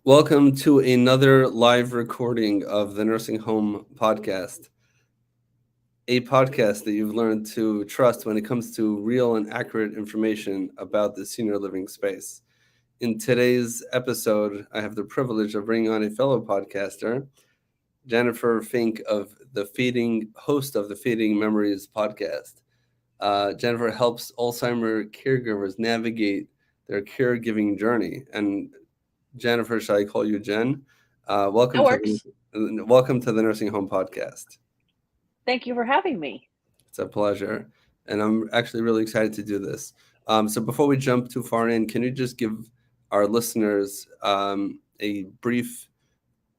Welcome to another live recording of the Nursing Home Podcast, a podcast that you've learned to trust when it comes to real and accurate information about the senior living space. In today's episode, I have the privilege of bringing on a fellow podcaster, Jennifer Fink, host of the Feeding Memories podcast. Jennifer helps Alzheimer caregivers navigate their caregiving journey. And Jennifer, shall I call you Jen? That works. Welcome to the Nursing Home Podcast. Thank you for having me. It's a pleasure, and I'm actually really excited to do this. So before we jump too far in, can you just give our listeners a brief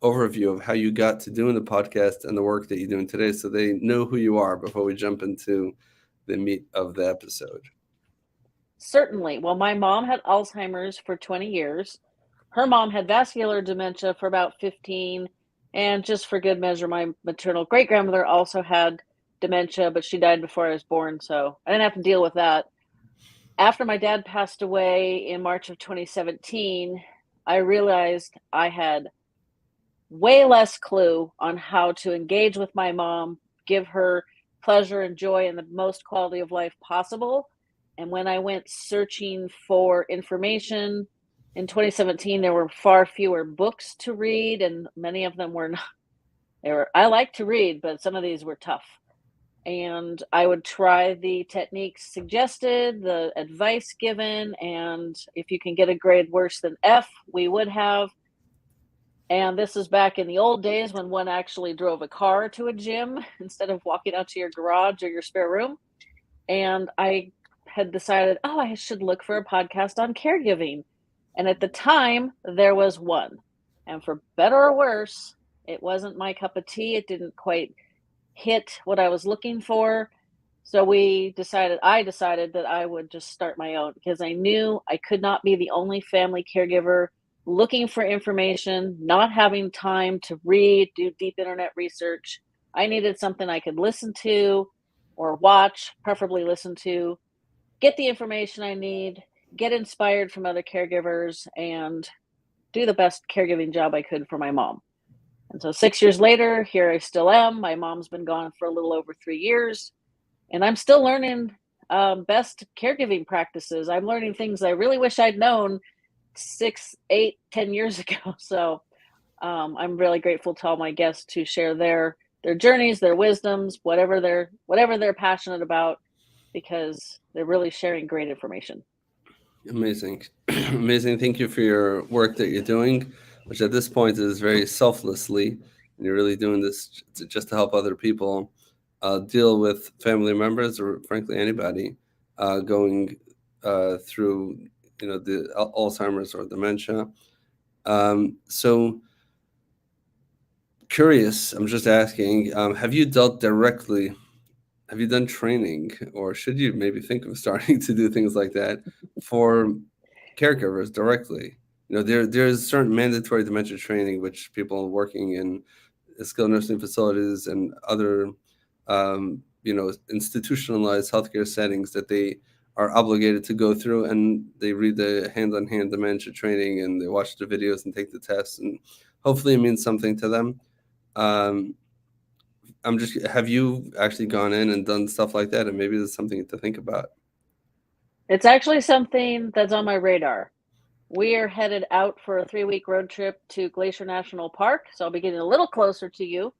overview of how you got to doing the podcast and the work that you're doing today, so they know who you are before we jump into the meat of the episode? Certainly. Well, my mom had Alzheimer's for 20 years. Her mom had vascular dementia for about 15. And just for good measure, my maternal great-grandmother also had dementia, but she died before I was born, so I didn't have to deal with that. After my dad passed away in March of 2017, I realized I had way less clue on how to engage with my mom, give her pleasure and joy and the most quality of life possible. And when I went searching for information in 2017, there were far fewer books to read, and many of them were not. I like to read, but some of these were tough. And I would try the techniques suggested, the advice given, and if you can get a grade worse than F, we would have. And this is back in the old days when one actually drove a car to a gym instead of walking out to your garage or your spare room. And I had decided, I should look for a podcast on caregiving. And at the time, there was one. And for better or worse, it wasn't my cup of tea. It didn't quite hit what I was looking for. So I decided that I would just start my own, because I knew I could not be the only family caregiver looking for information, not having time to read, do deep internet research. I needed something I could listen to or watch, preferably listen to, get the information I need, get inspired from other caregivers, and do the best caregiving job I could for my mom. And so 6 years later, here I still am. My mom's been gone for a little over 3 years, and I'm still learning best caregiving practices. I'm learning things I really wish I'd known 6, 8, 10 years ago. So I'm really grateful to all my guests to share their journeys, their wisdoms, whatever they're passionate about, because they're really sharing great information. Amazing. Amazing. Thank you for your work that you're doing, which at this point is very selflessly. And you're really doing this just to help other people deal with family members, or frankly anybody going through, the Alzheimer's or dementia. So curious, I'm just asking, have you done training, or should you maybe think of starting to do things like that for caregivers directly? There's certain mandatory dementia training which people working in skilled nursing facilities and other institutionalized healthcare settings that they are obligated to go through, and they read the hand-on-hand dementia training and they watch the videos and take the tests, and hopefully it means something to them. um, have you actually gone in and done stuff like that? And maybe there's something to think about. It's actually something that's on my radar. We are headed out for a 3-week road trip to Glacier National Park, so I'll be getting a little closer to you.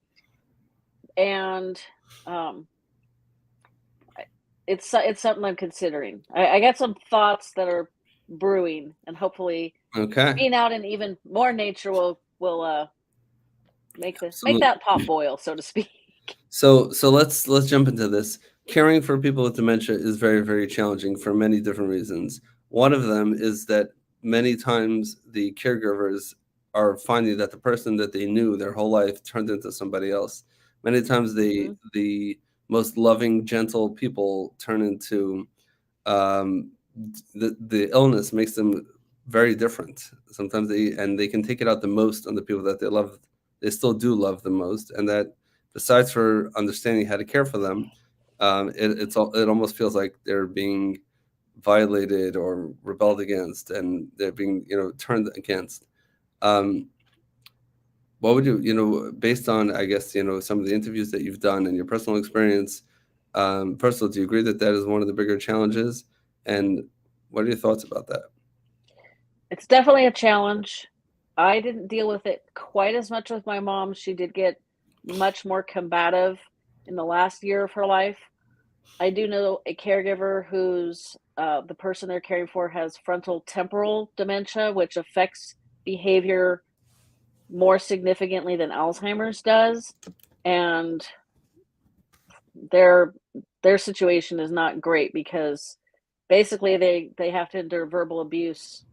And it's something I'm considering. I got some thoughts that are brewing, and hopefully Okay. being out in even more nature will make So, that pot boil, so to speak. so let's jump into this. Caring for people with dementia is very, very challenging for many different reasons. One of them is that many times the caregivers are finding that the person that they knew their whole life turned into somebody else. Many times Mm-hmm. the most loving, gentle people turn into um, the illness makes them very different. Sometimes they can take it out the most on the people that they love. They still do love the most, and that besides for understanding how to care for them, it almost feels like they're being violated or rebelled against, and they're being turned against. Um, what would based on, I guess, some of the interviews that you've done and your personal experience, first of all, do you agree that that is one of the bigger challenges? And what are your thoughts about that? It's definitely a challenge. I didn't deal with it quite as much with my mom. She did get much more combative in the last year of her life. I do know a caregiver who's the person they're caring for has frontal temporal dementia, which affects behavior more significantly than Alzheimer's does. And their their situation is not great because basically they have to endure verbal abuse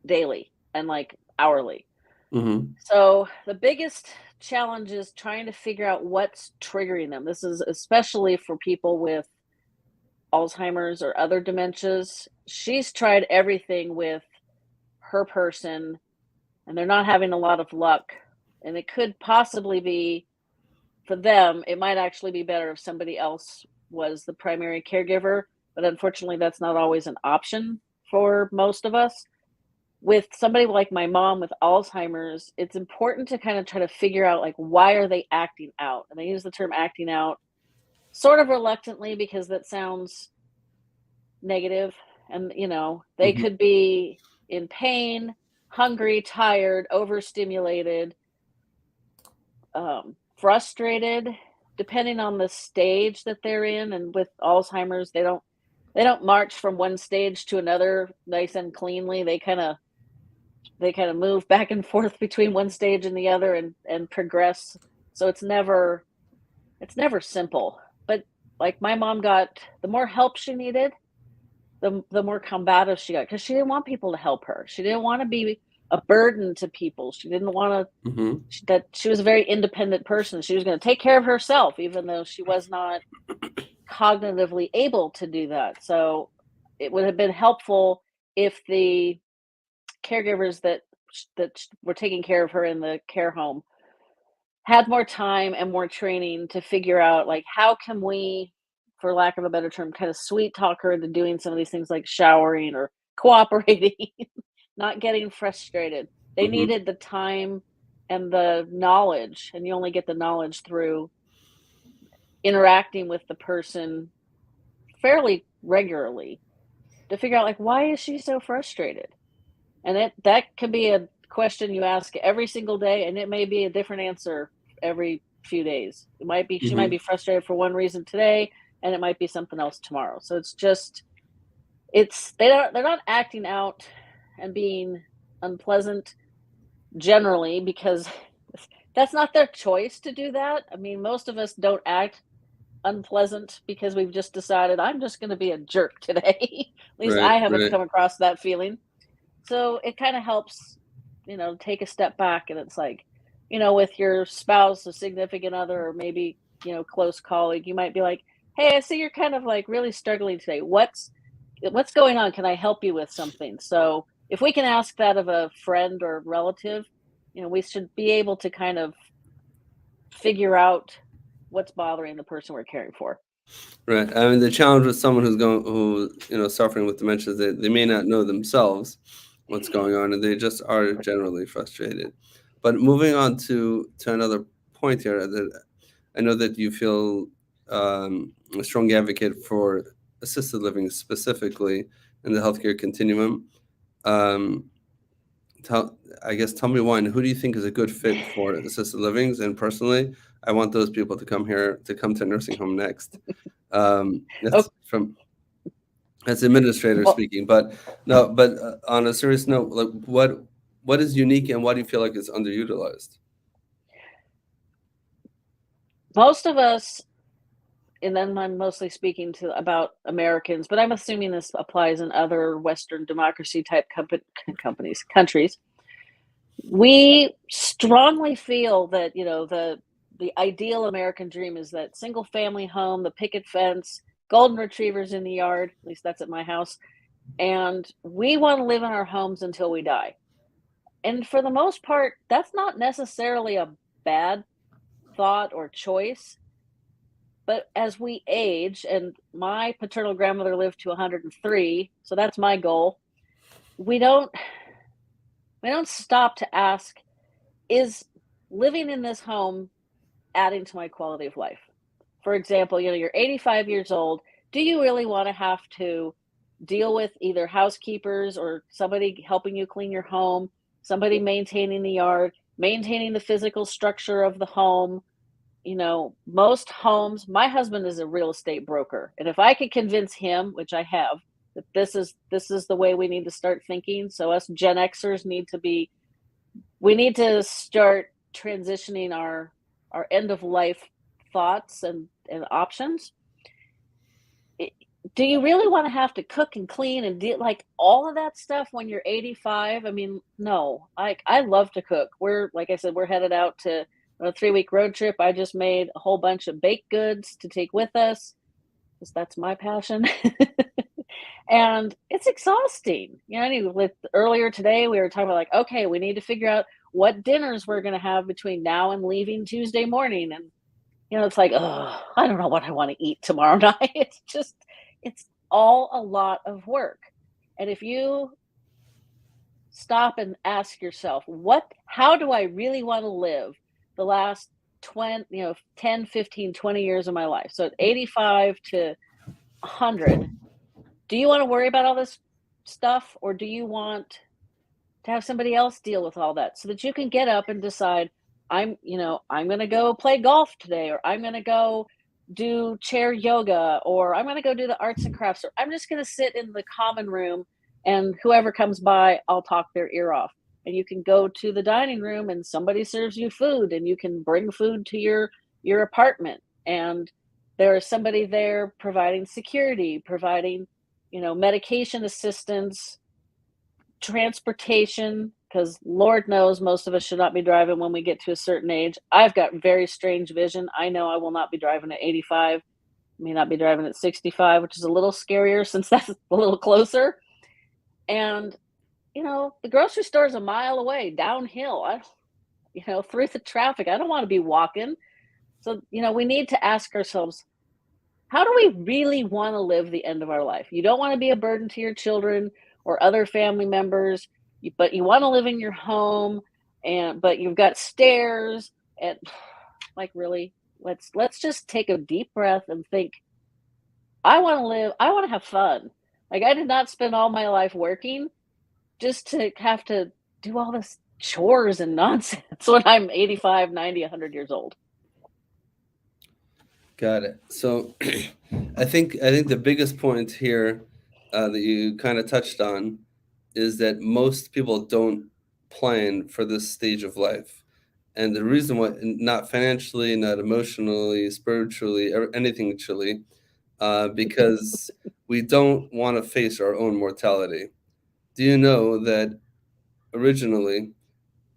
daily and like hourly. Mm-hmm. So the biggest challenge is trying to figure out what's triggering them. This is especially for people with Alzheimer's or other dementias. She's tried everything with her person and they're not having a lot of luck. And it could possibly be for them, it might actually be better if somebody else was the primary caregiver, but unfortunately that's not always an option for most of us. With somebody like my mom with Alzheimer's, it's important to kind of try to figure out like why are they acting out? And I use the term acting out sort of reluctantly because that sounds negative. And they Mm-hmm. could be in pain, hungry, tired, overstimulated, frustrated, depending on the stage that they're in. And with Alzheimer's, they don't march from one stage to another nice and cleanly. They kind of move back and forth between one stage and the other and progress. So it's never simple. But like my mom got the more help she needed, the more combative she got because she didn't want people to help her. She didn't want to be a burden to people. She didn't want to Mm-hmm. that she was a very independent person. She was going to take care of herself, even though she was not cognitively able to do that. So it would have been helpful if the caregivers that were taking care of her in the care home had more time and more training to figure out like how can we, for lack of a better term, kind of sweet talk her into doing some of these things like showering or cooperating, not getting frustrated. They Mm-hmm. needed the time and the knowledge, and you only get the knowledge through interacting with the person fairly regularly to figure out like why is she so frustrated. And that can be a question you ask every single day, and it may be a different answer every few days. She might Mm-hmm. be frustrated for one reason today, and it might be something else tomorrow. So they're not acting out and being unpleasant generally because that's not their choice to do that. I mean, most of us don't act unpleasant because we've just decided I'm just going to be a jerk today. At least Right. I haven't Right. come across that feeling. So it kind of helps, take a step back and it's like, with your spouse, a significant other, or maybe, close colleague, you might be like, "Hey, I see you're kind of like really struggling today. What's going on? Can I help you with something?" So if we can ask that of a friend or relative, we should be able to kind of figure out what's bothering the person we're caring for. Right. I mean, the challenge with someone who suffering with dementia is that they may not know themselves what's going on, and they just are generally frustrated. But moving on to another point here, that I know that you feel a strong advocate for assisted living specifically in the healthcare continuum. Um, tell me one. Who do you think is a good fit for assisted livings? And personally, I want those people to come to a nursing home next. Oh, That's administrator well, speaking, but no, but on a serious note, like what is unique and what do you feel like is underutilized? most of us, and then I'm mostly speaking to about Americans, but I'm assuming this applies in other Western democracy type companies, countries. We strongly feel that, the ideal American dream is that single family home, the picket fence, golden retrievers in the yard, at least that's at my house, and we want to live in our homes until we die. And for the most part, that's not necessarily a bad thought or choice. But as we age, and my paternal grandmother lived to 103, so that's my goal. We don't We don't stop to ask, is living in this home adding to my quality of life? For example, you're 85 years old. Do you really want to have to deal with either housekeepers or somebody helping you clean your home, somebody maintaining the yard, maintaining the physical structure of the home? Most homes, my husband is a real estate broker. And if I could convince him, which I have, that this is the way we need to start thinking. So us Gen Xers we need to start transitioning our end of life thoughts and options. It, do you really want to have to cook and clean and do like all of that stuff when you're 85? I mean, no. I love to cook. We're like I said, we're headed out to a 3-week road trip. I just made a whole bunch of baked goods to take with us because that's my passion. And it's exhausting. Earlier today we were talking about like, okay, we need to figure out what dinners we're going to have between now and leaving Tuesday morning. And it's like, oh, I don't know what I want to eat tomorrow night. It's all a lot of work. And if you stop and ask yourself, how do I really want to live the last 20, 10, 15, 20 years of my life? So at 85 to 100, do you want to worry about all this stuff, or do you want to have somebody else deal with all that so that you can get up and decide, I'm going to go play golf today, or I'm going to go do chair yoga, or I'm going to go do the arts and crafts, or I'm just going to sit in the common room and whoever comes by, I'll talk their ear off. And you can go to the dining room and somebody serves you food and you can bring food to your apartment, and there is somebody there providing security, providing, medication assistance, transportation, because Lord knows most of us should not be driving when we get to a certain age. I've got very strange vision. I know I will not be driving at 85, may not be driving at 65, which is a little scarier since that's a little closer. And, the grocery store is a mile away, downhill, through the traffic. I don't want to be walking. So, we need to ask ourselves, how do we really want to live the end of our life? You don't want to be a burden to your children or other family members, but you want to live in your home, but you've got stairs and like, really, let's just take a deep breath and think, I want to live, I want to have fun. Like, I did not spend all my life working just to have to do all this chores and nonsense when I'm 85, 90, 100 years old. Got it. So I think the biggest point here that you kind of touched on is that most people don't plan for this stage of life. And the reason why, not financially, not emotionally, spiritually, or anything truly, because we don't want to face our own mortality. Do you know that originally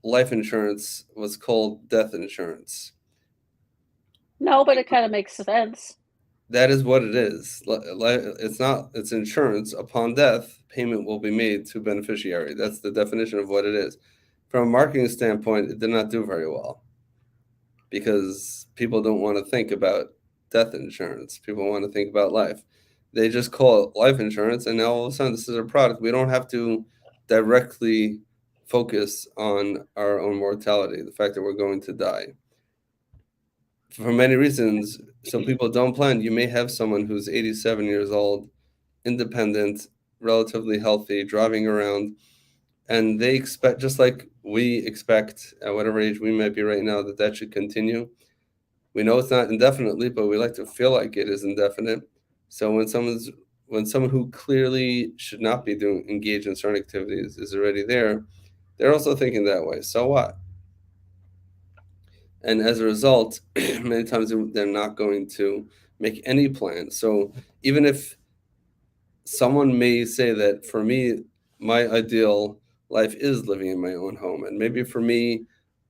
life insurance was called death insurance? No, but it kind of makes sense. That is what it is. It's not. It's insurance. Upon death, payment will be made to beneficiary. That's the definition of what it is. From a marketing standpoint, it did not do very well because people don't want to think about death insurance. People want to think about life. They just call it life insurance, and now all of a sudden, this is a product. We don't have to directly focus on our own mortality, the fact that we're going to die for many reasons. So people don't plan. You may have someone who's 87 years old, independent, relatively healthy, driving around, and they expect, just like we expect at whatever age we might be right now, that that should continue. We know it's not indefinitely, but we like to feel like it is indefinite. So when someone who clearly should not be doing engaged in certain activities is already there, they're also thinking that way. So what? And as a result, many times they're not going to make any plans. So even if someone may say that for me, my ideal life is living in my own home, and maybe for me,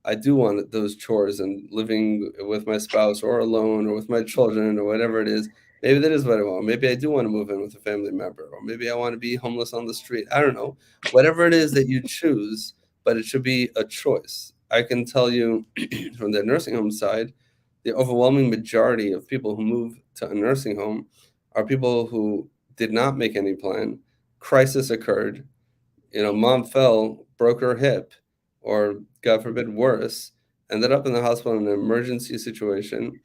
I do want those chores and living with my spouse or alone or with my children or whatever it is. Maybe that is what I want. Maybe I do want to move in with a family member, or maybe I want to be homeless on the street. I don't know. Whatever it is that you choose, but it should be a choice. I can tell you from the nursing home side, the overwhelming majority of people who move to a nursing home are people who did not make any plan. Crisis occurred. Mom fell, broke her hip, or God forbid worse, ended up in the hospital in an emergency situation,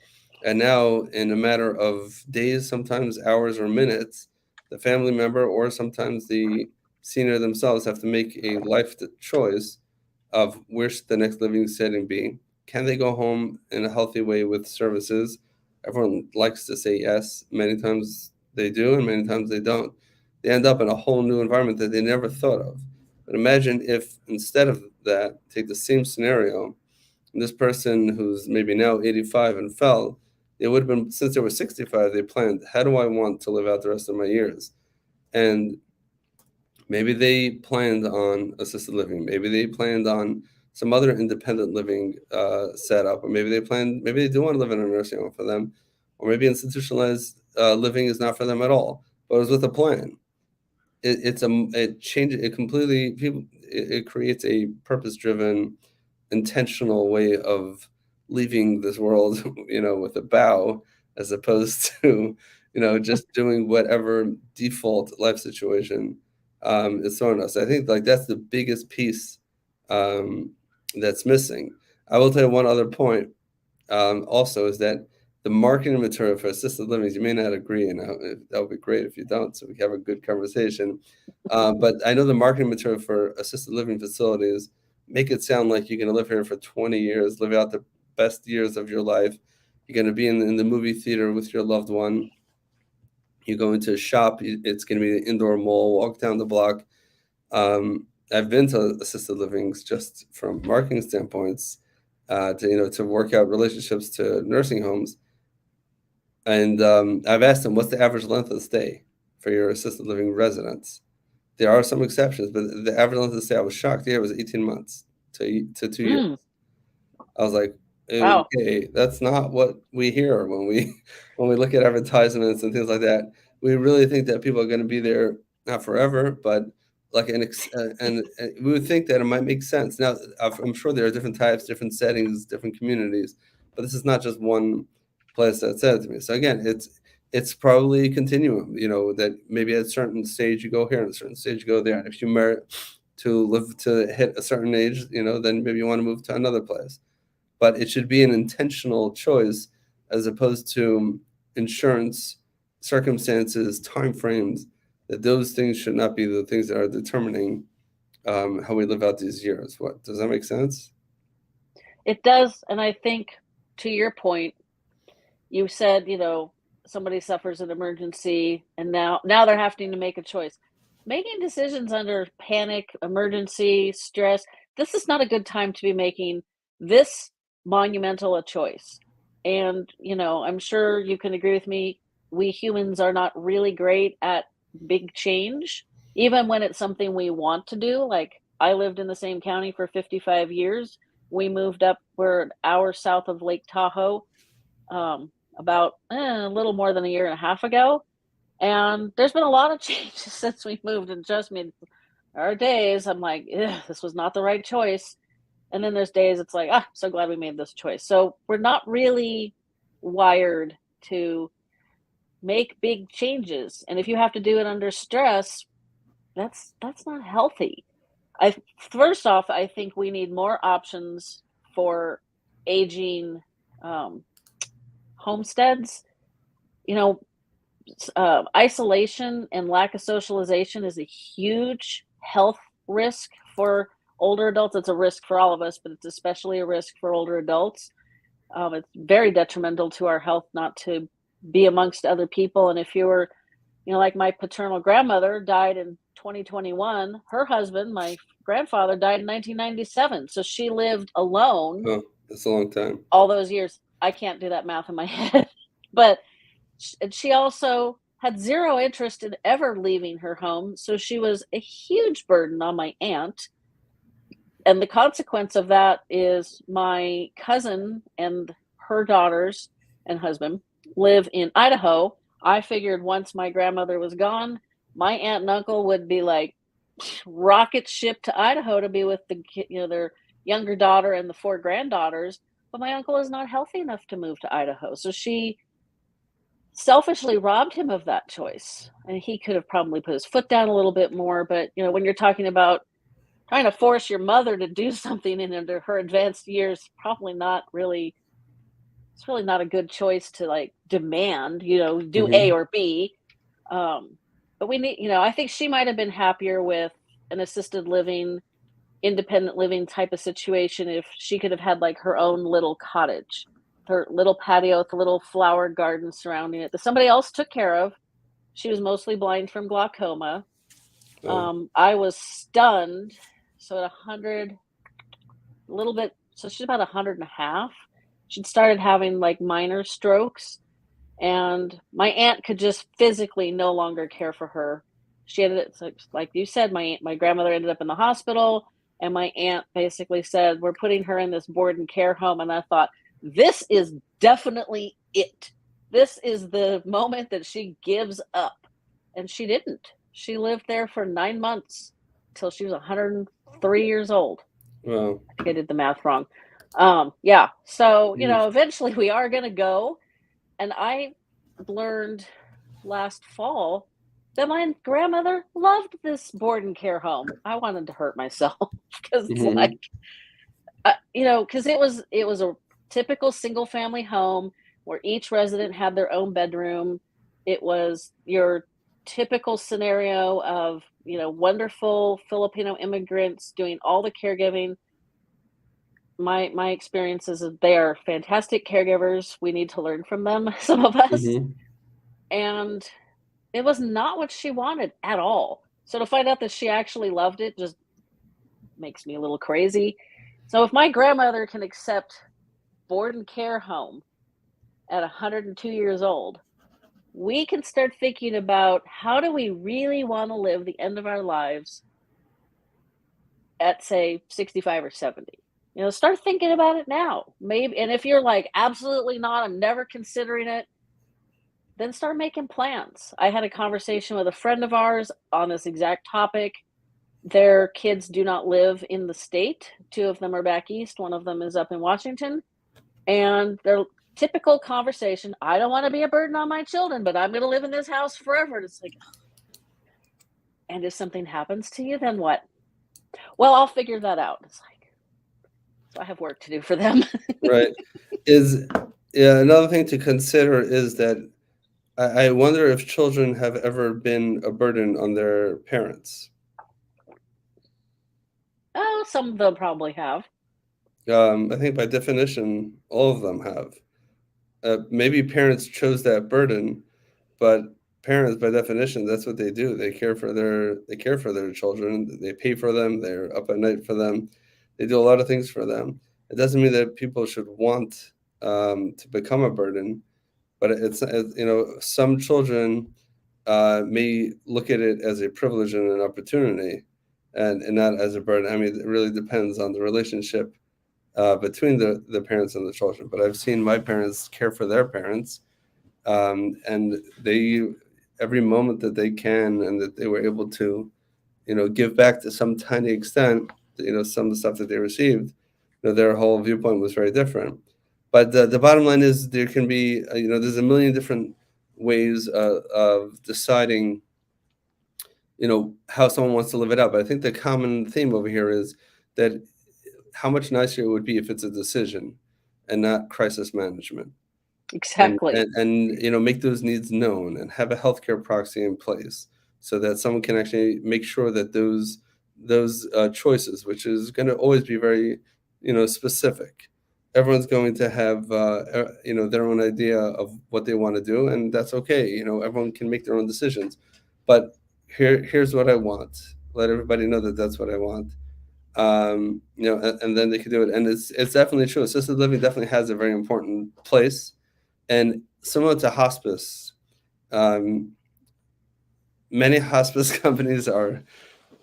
and now in a matter of days, sometimes hours or minutes, the family member or sometimes the senior themselves have to make a life choice of where should the next living setting be. Can they go home in a healthy way with services? Everyone likes to say yes. Many times they do, and many times they don't. They end up in a whole new environment that they never thought of. But imagine if instead of that, take the same scenario, and this person who's maybe now 85 and fell, it would have been, since they were 65, they planned, how do I want to live out the rest of my years? And maybe they planned on assisted living. Maybe they planned on some other independent living setup, or maybe they do want to live in a nursing home for them, or maybe institutionalized living is not for them at all. But it was with a plan. It changes it completely. It creates a purpose-driven, intentional way of leaving this world, with a bow, as opposed to, just doing whatever default life situation is throwing us. I think like that's the biggest piece um, that's missing. I will tell you one other point also is that the marketing material for assisted living, you may not agree, and that would be great if you don't, so we can have a good conversation. But I know the marketing material for assisted living facilities make it sound like you're going to live here for 20 years, live out the best years of your life. You're going to be in the movie theater with your loved one. You're going to shop. It's going to be an indoor mall. Walk down the block. I've been to assisted livings just from marketing standpoints, to work out relationships to nursing homes, and I've asked them, what's the average length of stay for your assisted living residents? There are some exceptions, but the average length of stay, I was shocked. Yeah, it was 18 months to 2 years. Mm, I was like, wow. okay, that's not what we hear when we when we look at advertisements and things like that. We really think that people are going to be there not forever, but like and we would think that it might make sense. Now, I'm sure there are different types, different settings, different communities, but this is not just one place that said it to me. So again, it's probably a continuum. That maybe at a certain stage you go here, and at a certain stage you go there, and if you merit to live to hit a certain age, then maybe you want to move to another place, but it should be an intentional choice as opposed to insurance circumstances, timeframes. That those things should not be the things that are determining how we live out these years. What does that make sense? It does, and I think to your point, you said, somebody suffers an emergency and now they're having to make a choice. Making decisions under panic, emergency, stress, this is not a good time to be making this monumental a choice. And, I'm sure you can agree with me, we humans are not really great at big change, even when it's something we want to do. Like, I lived in the same county for 55 years. We moved up, we're an hour south of Lake Tahoe, about a little more than a year and a half ago. And there's been a lot of changes since we moved. And trust me, there are days I'm like, this was not the right choice. And then there's days it's like, so glad we made this choice. So we're not really wired to make big changes. And if you have to do it under stress, that's not healthy. I First off, I think we need more options for aging um, homesteads. You know, Isolation and lack of socialization is a huge health risk for older adults. It's a risk for all of us, but it's especially a risk for older adults. It's very detrimental to our health not to be amongst other people. And if you were, like my paternal grandmother died in 2021, her husband, my grandfather, died in 1997. So she lived alone Oh, that's a long time. all those years. I can't do that math in my head, but and she also had zero interest in ever leaving her home, so she was a huge burden on my aunt. And the consequence of that is my cousin and her daughters and husband live in Idaho. I figured once my grandmother was gone, my aunt and uncle would be like rocket ship to Idaho to be with their younger daughter and the four granddaughters. But my uncle is not healthy enough to move to Idaho, so she selfishly robbed him of that choice. And he could have probably put his foot down a little bit more. But, when you're talking about trying to force your mother to do something in under her advanced years, probably not really it's really not a good choice to, like, demand, do A Hmm. or B. Um, but we need I think she might have been happier with an assisted living, independent living type of situation if she could have had, like, her own little cottage, her little patio with a little flower garden surrounding it that somebody else took care of. She was mostly blind from glaucoma. Oh. I was stunned. So at 100, a little bit, so she's about 100 and a half. She'd started having like minor strokes, and my aunt could just physically no longer care for her. She ended up, like you said, my grandmother ended up in the hospital, and my aunt basically said, "We're putting her in this board and care home." And I thought, this is definitely it. This is the moment that she gives up, and she didn't. She lived there for 9 months till she was 103 years old. Wow. I think I did the math wrong. Yeah. So, Mhm. eventually we are going to go. And I learned last fall that my grandmother loved this board and care home. I wanted to hurt myself because it's like, Mhm. because it was a typical single family home where each resident had their own bedroom. It was your typical scenario of wonderful Filipino immigrants doing all the caregiving. My experience is that they are fantastic caregivers. We need to learn from them, some of us. Mhm. And it was not what she wanted at all. So to find out that she actually loved it just makes me a little crazy. So if my grandmother can accept board and care home at 102 years old, we can start thinking about how do we really want to live the end of our lives at say 65 or 70. Start thinking about it now. Maybe, and if you're like absolutely not, I'm never considering it, then start making plans. I had a conversation with a friend of ours on this exact topic. Their kids do not live in the state. Two of them are back east, one of them is up in Washington. And their typical conversation, I don't want to be a burden on my children, but I'm going to live in this house forever. And it's like, and if something happens to you, then what? Well, I'll figure that out. It's like, so I have work to do for them. Right. Is Yeah, another thing to consider is that I wonder if children have ever been a burden on their parents. Oh, some of them probably have. I think by definition, all of them have. Maybe parents chose that burden, but parents, by definition, that's what they do. They care for their children. They pay for them. They're up at night for them. They do a lot of things for them. It doesn't mean that people should want to become a burden, but some children may look at it as a privilege and an opportunity, and not as a burden. I mean, it really depends on the relationship between the parents and the children. But I've seen my parents care for their parents, and they every moment that they can and that they were able to, give back to some tiny extent, some of the stuff that they received, their whole viewpoint was very different. But the bottom line is there can be, there's a million different ways of deciding, how someone wants to live it out. But I think the common theme over here is that how much nicer it would be if it's a decision and not crisis management, and Exactly. and and make those needs known and have a healthcare proxy in place so that someone can actually make sure that those choices, which is going to always be very specific. Everyone's going to have their own idea of what they want to do, and that's okay. Everyone can make their own decisions, but here's what I want. Let everybody know that that's what I want. And then they can do it, and it's definitely true. Assisted living definitely has a very important place, and similar to hospice, um, many hospice companies are,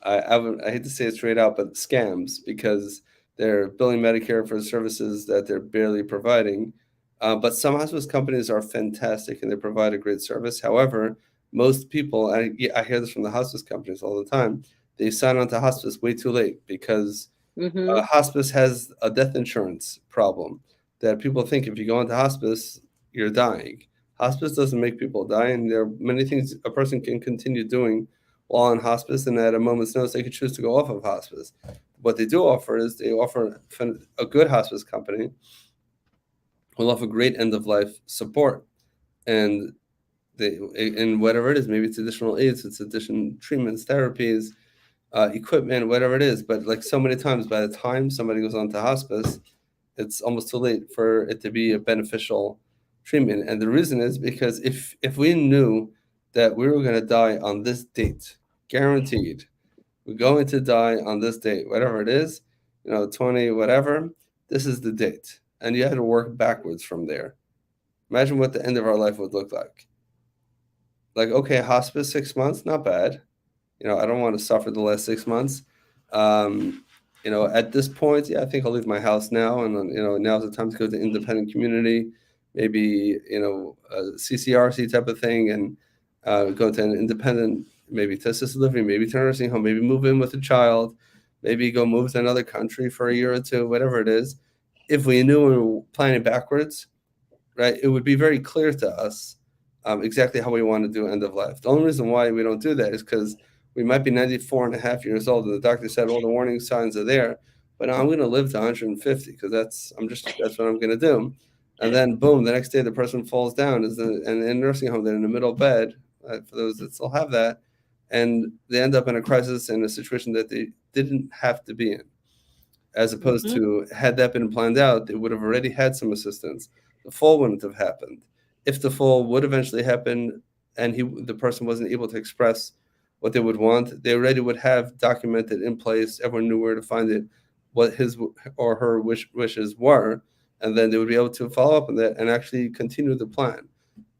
I hate to say it straight out, but scams, because they're billing Medicare for services that they're barely providing. But some hospice companies are fantastic and they provide a great service. However, most people, I hear this from the hospice companies all the time, they sign on to hospice way too late because Hmm. hospice has a death insurance problem that people think if you go into hospice, you're dying. Hospice doesn't make people die, and there are many things a person can continue doing while on hospice, and at a moment's notice they could choose to go off of hospice. What they do offer is they offer a good hospice company will offer great end of life support, and they, and whatever it is, maybe it's additional aids, it's additional treatments, therapies, equipment, whatever it is. But like so many times, by the time somebody goes on to hospice, it's almost too late for it to be a beneficial treatment. And the reason is because if we knew that we were going to die on this date, guaranteed, we're going to die on this date, whatever it is, 20, whatever, this is the date. And you had to work backwards from there. Imagine what the end of our life would look like. Like, okay, hospice 6 months, not bad. I don't want to suffer the last 6 months. At this point, yeah, I think I'll leave my house now, and now's the time to go to independent community, maybe a CCRC type of thing, and go to an independent, maybe to assisted living, maybe to a nursing home, maybe move in with a child, maybe go move to another country for a year or two, whatever it is. If we knew we were planning backwards, right, it would be very clear to us exactly how we want to do end of life. The only reason why we don't do that is because we might be 94 and a half years old, and the doctor said all the warning signs are there, but I'm going to live to 150 because that's what I'm going to do. And then boom, the next day the person falls down, and in a nursing home, they're in the middle bed, for those that still have that, and they end up in a crisis, in a situation that they didn't have to be in. As opposed to, had that been planned out, they would have already had some assistance. The fall wouldn't have happened. If the fall would eventually happen and the person wasn't able to express what they would want, they already would have documented in place. Everyone knew where to find it, what his or her wishes were, and then they would be able to follow up on that and actually continue the plan.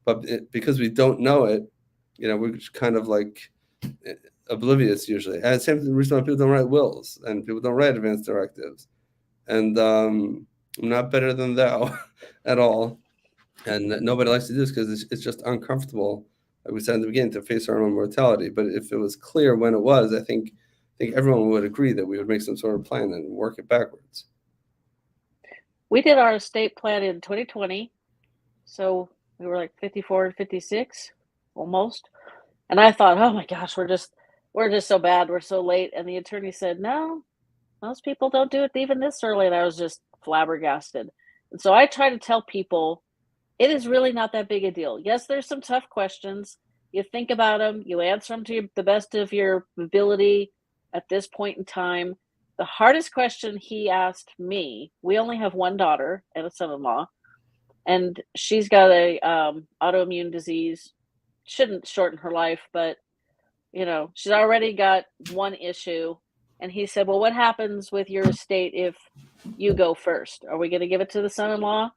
But because we don't know it, we're just kind of like oblivious usually. And same reason why people don't write wills and people don't write advance directives. And I'm not better than thou at all. And nobody likes to do this because it's just uncomfortable, like we said in the beginning, to face our own mortality. But if it was clear when it was, I think everyone would agree that we would make some sort of plan and work it backwards. We did our estate plan in 2020. So we were like 54 and 56, almost. And I thought, oh my gosh, we're just so bad. We're so late. And the attorney said, no, most people don't do it even this early. And I was just flabbergasted. And so I try to tell people, it is really not that big a deal. Yes, there's some tough questions. You think about them, you answer them to the best of your ability at this point in time. The hardest question he asked me, we only have one daughter and a son-in-law, and she's got a autoimmune disease. Shouldn't shorten her life, but she's already got one issue. And he said, well, what happens with your estate if you go first? Are we going to give it to the son-in-law?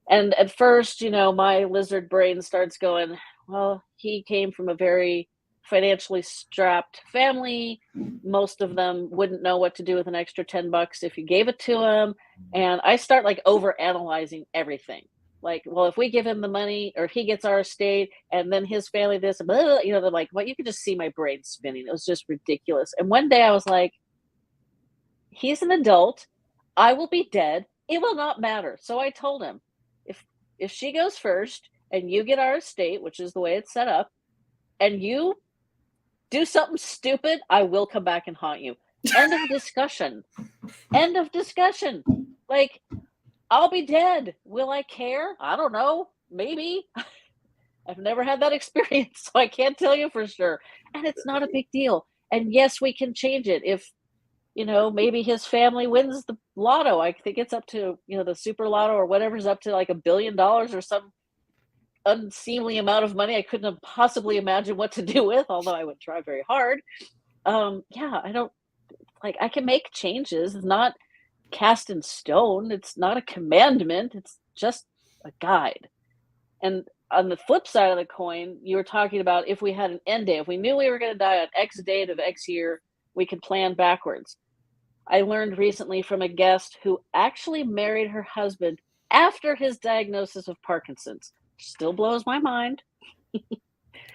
And at first, my lizard brain starts going, well, he came from a very financially strapped family. Most of them wouldn't know what to do with an extra $10 if you gave it to him. And I start like over analyzing everything. Like, well, if we give him the money, or if he gets our estate and then his family this, blah, blah, they're like, well, you could just see my brain spinning. It was just ridiculous. And one day I was like, he's an adult. I will be dead. It will not matter. So I told him, if she goes first and you get our estate, which is the way it's set up, and you do something stupid, I will come back and haunt you. End of discussion. End of discussion. Like, I'll be dead. Will I care? I don't know. Maybe. I've never had that experience, so I can't tell you for sure. And it's not a big deal. And yes, we can change it. If, maybe his family wins the lotto. I think it's up to, the super lotto or whatever's up to like $1 billion or some unseemly amount of money I couldn't have possibly imagined what to do with, although I would try very hard. I don't, I can make changes. It's not cast in stone. It's not a commandment. It's just a guide. And on the flip side of the coin, you were talking about if we had an end date, if we knew we were going to die on X date of X year, we could plan backwards. I learned recently from a guest who actually married her husband after his diagnosis of Parkinson's. Still blows my mind.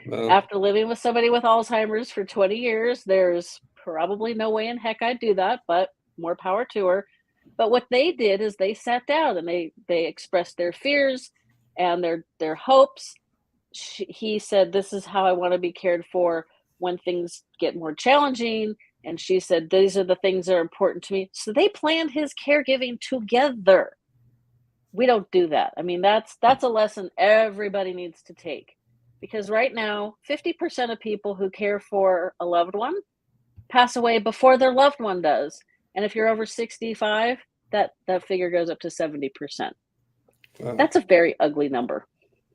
Well, after living with somebody with Alzheimer's for 20 years, there's probably no way in heck I'd do that, but more power to her. But what they did is they sat down and they expressed their fears and their hopes. He said, this is how I want to be cared for. when things get more challenging. And she said, these are the things that are important to me. So they planned his caregiving together. We don't do that. I mean, that's a lesson everybody needs to take. Because right now, 50% of people who care for a loved one pass away before their loved one does. And if you're over 65, that figure goes up to 70%. Wow. That's a very ugly number.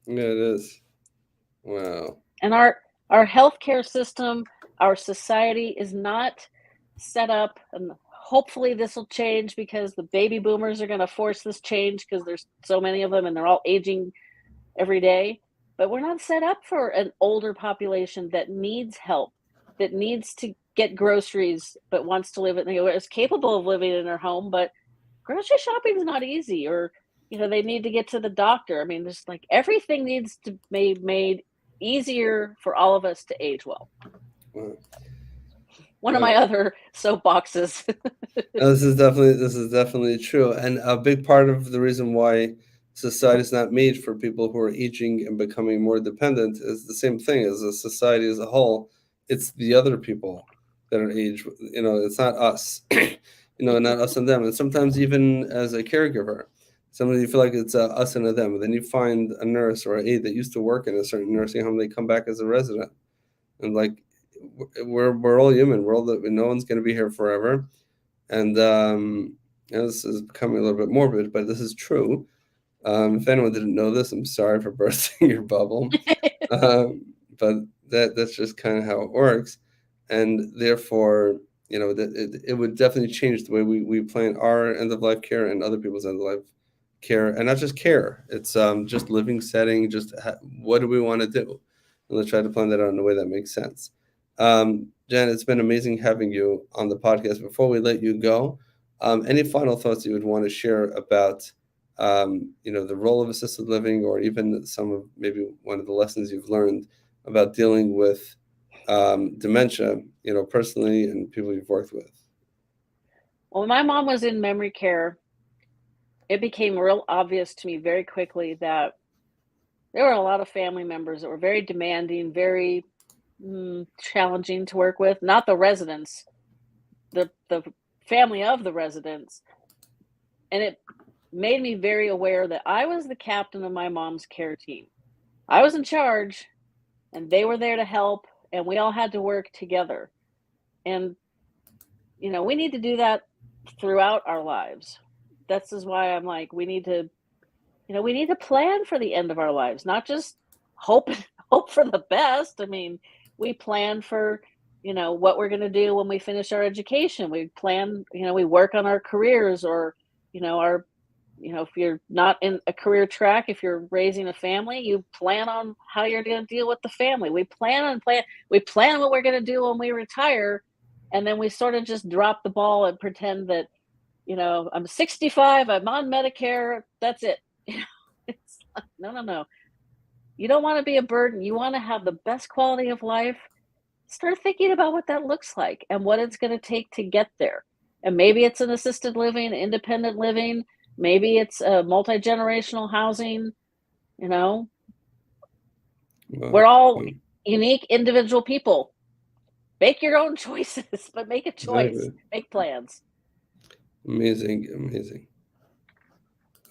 Yeah, it is. Wow. And our healthcare system, our society is not set up, and hopefully this will change because the baby boomers are going to force this change because there's so many of them and they're all aging every day. But we're not set up for an older population that needs help, that needs to get groceries, but wants to live is capable of living in their home, but grocery shopping is not easy, or they need to get to the doctor. I mean, there's like everything needs to be made easier for all of us to age well. Wow. One of my other soapboxes. This is definitely true, and a big part of the reason why society is not made for people who are aging and becoming more dependent is the same thing as a society as a whole. It's the other people that are aged. It's not us. Not us and them. And sometimes even as a caregiver, sometimes you feel like it's us and a them. And then you find a nurse or an aide that used to work in a certain nursing home. They come back as a resident, and like we're all human. No one's going to be here forever. And this is becoming a little bit morbid, but this is true. If anyone didn't know this, I'm sorry for bursting your bubble. But that's just kind of how it works. And therefore, it would definitely change the way we plan our end of life care and other people's end of life care, and not just care. It's just living setting. Just what do we want to do? And let's try to plan that out in a way that makes sense. Jen, it's been amazing having you on the podcast. Before we let you go, any final thoughts you would want to share about, the role of assisted living, or even maybe one of the lessons you've learned about dealing with dementia, personally, and people you've worked with? Well, when my mom was in memory care, it became real obvious to me very quickly that there were a lot of family members that were very demanding, very challenging to work with. Not the residents, the family of the residents. And it made me very aware that I was the captain of my mom's care team. I was in charge, and they were there to help, and we all had to work together. And, we need to do that throughout our lives. This is why I'm like, we need to plan for the end of our lives, not just hope for the best. I mean, we plan for, what we're going to do when we finish our education. We plan, we work on our careers, or, if you're not in a career track, if you're raising a family, you plan on how you're going to deal with the family. We plan what we're going to do when we retire. And then we sort of just drop the ball and pretend that, I'm 65, I'm on Medicare. That's it. It's like, no. You don't want to be a burden. You want to have the best quality of life. Start thinking about what that looks like and what it's going to take to get there. And maybe it's an assisted living, independent living. Maybe it's a multi-generational housing. Wow. We're all unique individual people. Make your own choices, but make a choice. Exactly. Make plans. Amazing.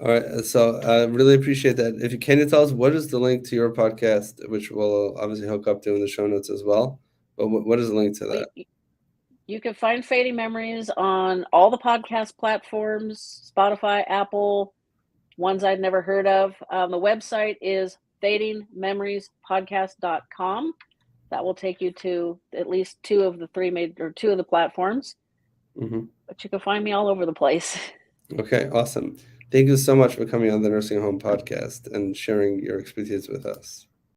All right, so I really appreciate that. If you can tell us, what is the link to your podcast, which we'll obviously hook up to in the show notes as well. But what is the link to that? You can find Fading Memories on all the podcast platforms, Spotify, Apple, ones I'd never heard of. The website is fadingmemoriespodcast.com. That will take you to at least two of the platforms. Mm-hmm. But you can find me all over the place. Okay, awesome. Thank you so much for coming on the Nursing Home Podcast and sharing your expertise with us.